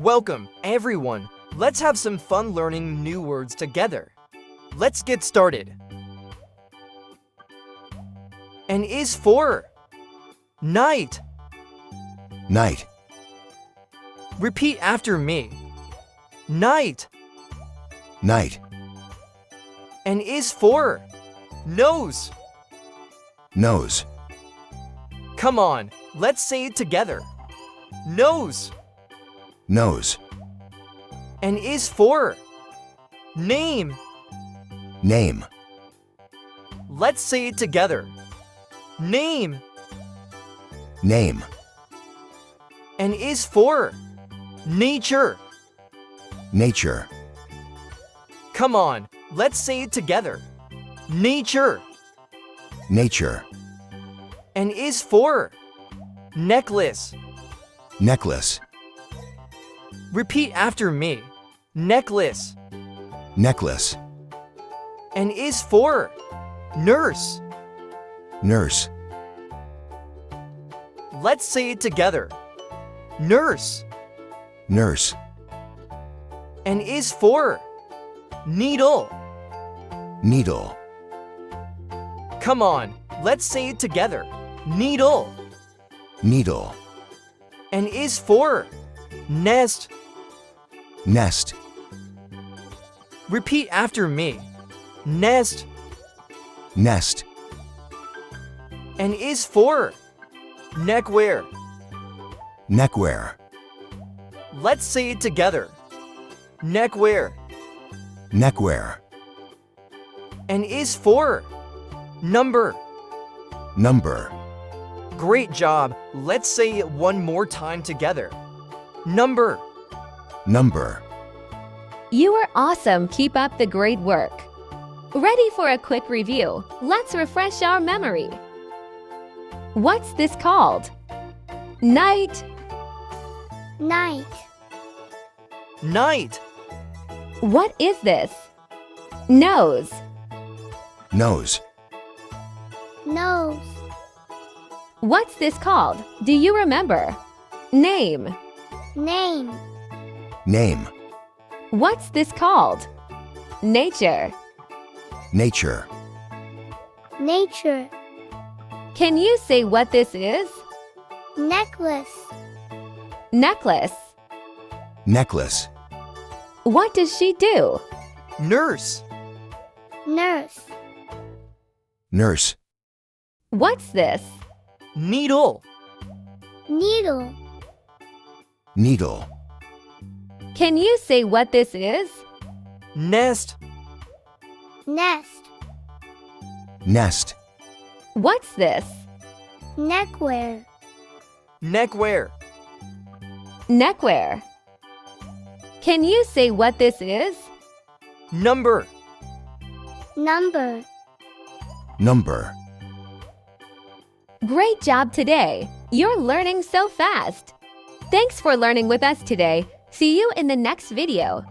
Welcome, everyone. Let's have some fun learning new words together. Let's get started. N is for night. Night. Repeat after me. Night. Night. N is for nose. Nose. Come on, let's say it together. Nose. Nose. N is for name. Name. Let's say it together. Name. Name. N is for nature. Nature. Come on, let's say it together. Nature. Nature. N is for necklace. Necklace. Repeat after me. Necklace. Necklace. N is for nurse. Nurse. Let's say it together. Nurse. Nurse. N is for needle. Needle. Come on, let's say it together. Needle. Needle. N is for nest. Nest. Repeat after me. Nest. Nest. N is for neckwear. Neckwear. Let's say it together. Neckwear. Neckwear. N is for number. Number. Great job. Let's say it one more time together. Number. Number. You are awesome. Keep up the great work. Ready for a quick review? Let's refresh our memory. What's this called? Night. Night. Night. What is this? Nose. Nose. Nose. What's this called? Do you remember? Name. Name. Name. What's this called? Nature. Nature. Nature. Can you say what this is? Necklace. Necklace. Necklace. What does she do? Nurse. Nurse. Nurse. What's this? Needle. Needle. Needle. Can you say what this is? Nest. Nest. Nest. What's this? Neckwear. Neckwear. Neckwear. Can you say what this is? Number. Number. Number. Great job today! You're learning so fast! Thanks for learning with us today. See you in the next video.